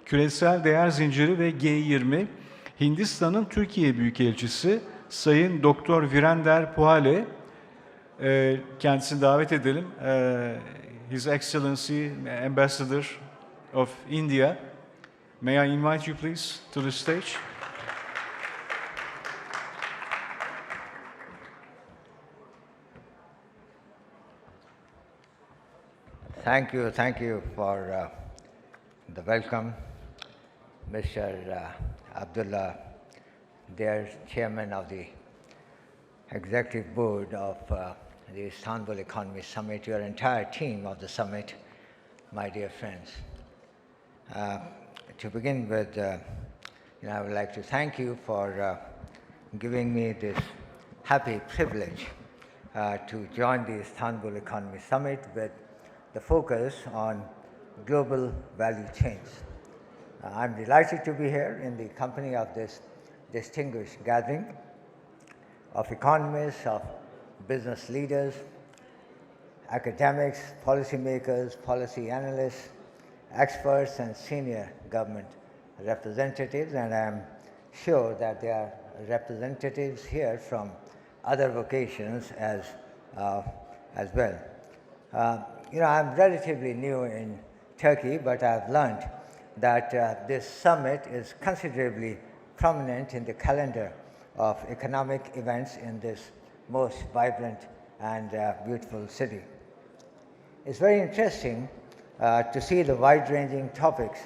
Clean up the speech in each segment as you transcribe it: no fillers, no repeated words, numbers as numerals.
Küresel Değer Zinciri ve G20, Hindistan'ın Türkiye Büyükelçisi Sayın Doktor Virander Puhale, kendisini davet edelim. His Excellency Ambassador of India. May I invite you please to the stage? Thank you for the welcome, Mr. Abdullah, dear Chairman of the Executive Board of the Istanbul Economy Summit, your entire team of the summit, my dear friends. To begin with, I would like to thank you for giving me this happy privilege to join the Istanbul Economy Summit with the focus on global value chains. I'm delighted to be here in the company of this distinguished gathering of economists, of business leaders, academics, policymakers, policy analysts, experts, and senior government representatives, and I'm sure that there are representatives here from other vocations as well. I'm relatively new in Turkey, but I've learned that this summit is considerably prominent in the calendar of economic events in this most vibrant and beautiful city. It's very interesting to see the wide-ranging topics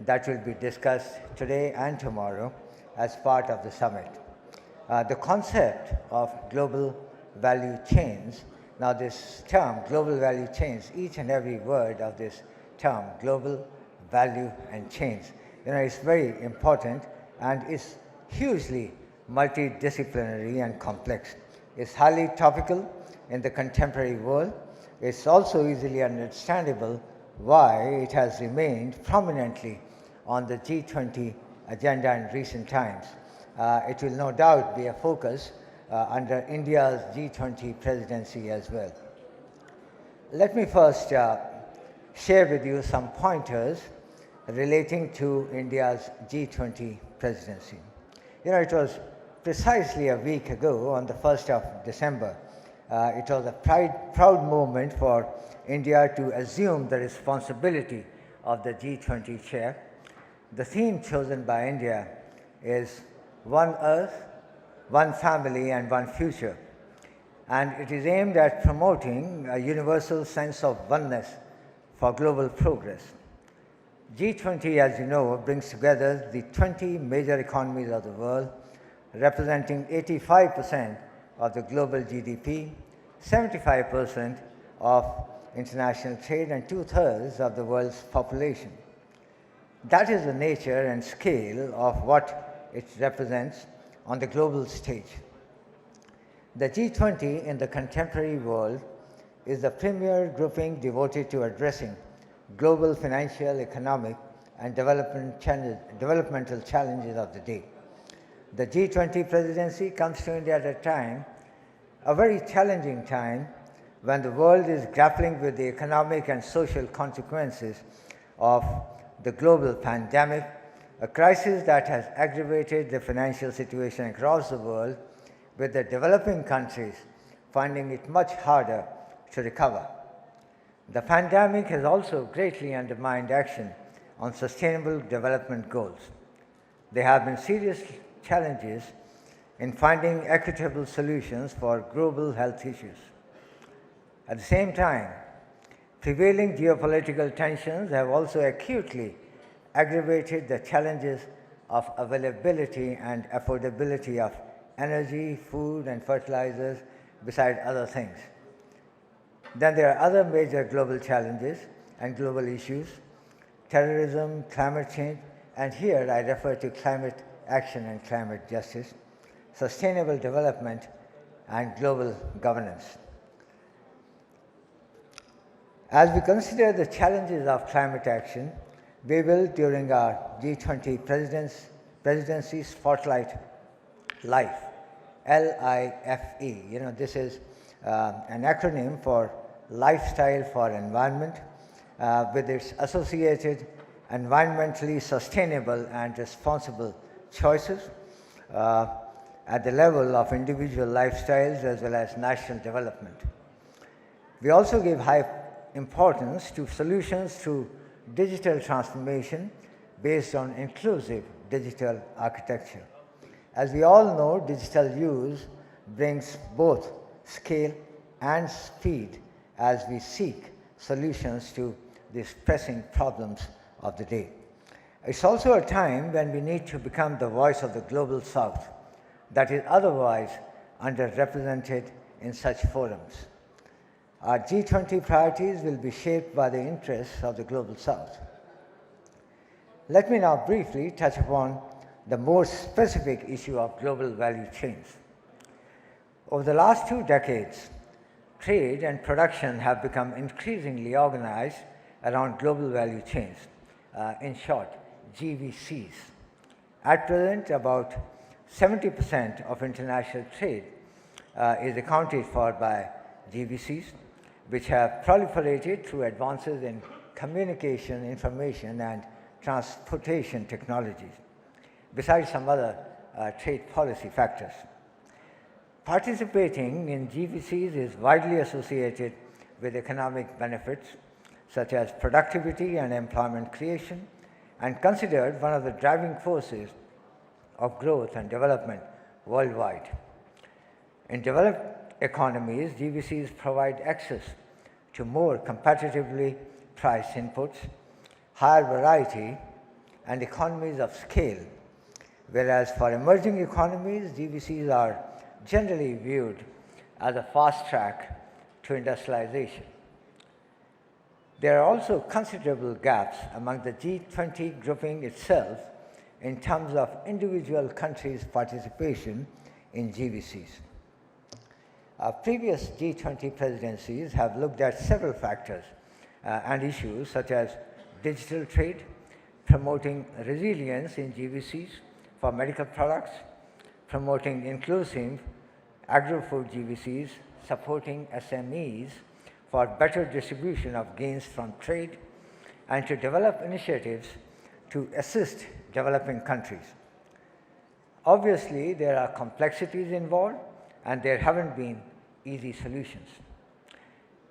that will be discussed today and tomorrow as part of the summit. The concept of global value chains. Now this term, global value chains, each and every word of this term, global value and chains, it's very important and it's hugely multidisciplinary and complex. It's highly topical in the contemporary world. It's also easily understandable why it has remained prominently on the G20 agenda in recent times. It will no doubt be a focus under India's G20 presidency as well. Let me first share with you some pointers relating to India's G20 presidency. It was precisely a week ago, on the 1st of December. It was a proud moment for India to assume the responsibility of the G20 chair. The theme chosen by India is One Earth, One Family, and One Future. And it is aimed at promoting a universal sense of oneness for global progress. G20, as you know, brings together the 20 major economies of the world, representing 85% of the global GDP, 75% of international trade, and 2/3 of the world's population. That is the nature and scale of what it represents on the global stage. The G20 in the contemporary world is the premier grouping devoted to addressing global financial, economic, and developmental challenges of the day. The G20 presidency comes to India at a very challenging time, when the world is grappling with the economic and social consequences of the global pandemic, a crisis that has aggravated the financial situation across the world, with the developing countries finding it much harder to recover. The pandemic has also greatly undermined action on sustainable development goals. There have been serious challenges in finding equitable solutions for global health issues. At the same time, prevailing geopolitical tensions have also acutely aggravated the challenges of availability and affordability of energy, food, and fertilizers, beside other things. Then there are other major global challenges and global issues: terrorism, climate change, and here I refer to climate action and climate justice, sustainable development, and global governance. As we consider the challenges of climate action, we will, during our G20 presidency, spotlight LIFE, L-I-F-E. This is an acronym for Lifestyle for Environment, with its associated environmentally sustainable and responsible choices at the level of individual lifestyles as well as national development. We also give high importance to solutions through digital transformation based on inclusive digital architecture. As we all know, digital use brings both scale and speed as we seek solutions to these pressing problems of the day. It's also a time when we need to become the voice of the global South that is otherwise underrepresented in such forums. Our G20 priorities will be shaped by the interests of the global South. Let me now briefly touch upon the more specific issue of global value chains. Over the last 2 decades, trade and production have become increasingly organized around global value chains, in short, GVCs. At present, about 70% of international trade is accounted for by GVCs, which have proliferated through advances in communication, information, and transportation technologies, besides some other trade policy factors. Participating in GVCs is widely associated with economic benefits such as productivity and employment creation, and considered one of the driving forces of growth and development worldwide. In developed economies, GVCs provide access to more competitively priced inputs, higher variety, and economies of scale, whereas for emerging economies, GVCs are generally viewed as a fast track to industrialization. There are also considerable gaps among the G20 grouping itself in terms of individual countries' participation in GVCs. Our previous G20 presidencies have looked at several factors and issues such as digital trade, promoting resilience in GVCs for medical products, promoting inclusive agro-food GVCs, supporting SMEs for better distribution of gains from trade, and to develop initiatives to assist developing countries. Obviously, there are complexities involved, and there haven't been easy solutions.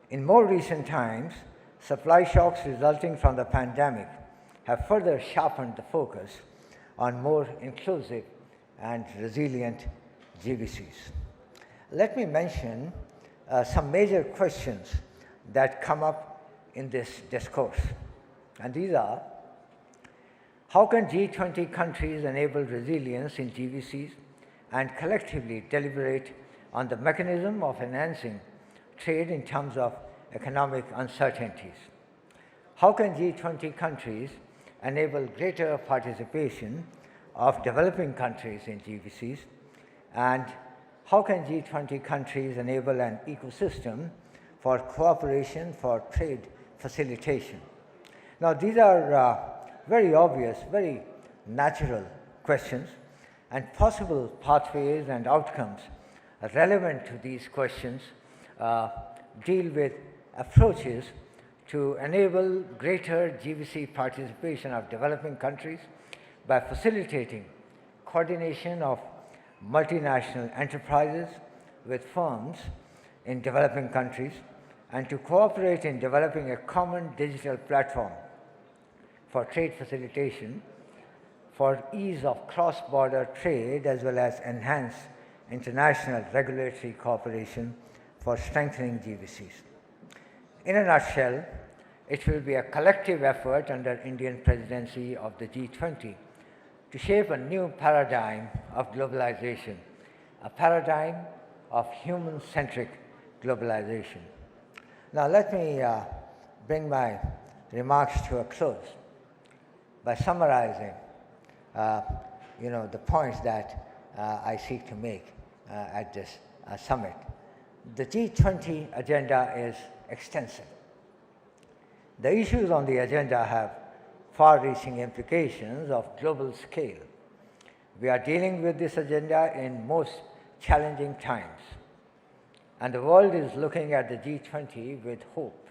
In more recent times, supply shocks resulting from the pandemic have further sharpened the focus on more inclusive and resilient GVCs. Let me mention some major questions that come up in this discourse, and these are: how can G20 countries enable resilience in GVCs and collectively deliberate on the mechanism of enhancing trade in terms of economic uncertainties? How can G20 countries enable greater participation of developing countries in GVCs? And how can G20 countries enable an ecosystem for cooperation for trade facilitation? Now, these are very obvious, very natural questions, and possible pathways and outcomes relevant to these questions deal with approaches to enable greater GVC participation of developing countries by facilitating coordination of multinational enterprises with firms in developing countries, and to cooperate in developing a common digital platform for trade facilitation, for ease of cross-border trade, as well as enhanced international regulatory cooperation for strengthening GVCs. In a nutshell, it will be a collective effort under Indian presidency of the G20 to shape a new paradigm of globalization, a paradigm of human-centric globalization. Now, let me bring my remarks to a close by summarizing the points that I seek to make at this summit. The G20 agenda is extensive. The issues on the agenda have far-reaching implications of global scale. We are dealing with this agenda in most challenging times, and the world is looking at the G20 with hope.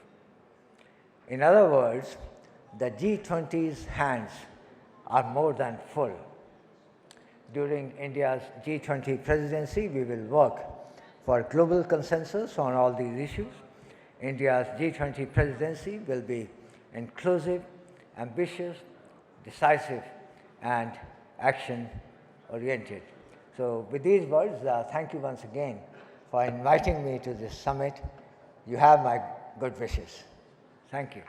In other words, the G20's hands are more than full. During India's G20 presidency, we will work for global consensus on all these issues. India's G20 presidency will be inclusive, ambitious, decisive, and action-oriented. So with these words, thank you once again for inviting me to this summit. You have my good wishes. Thank you.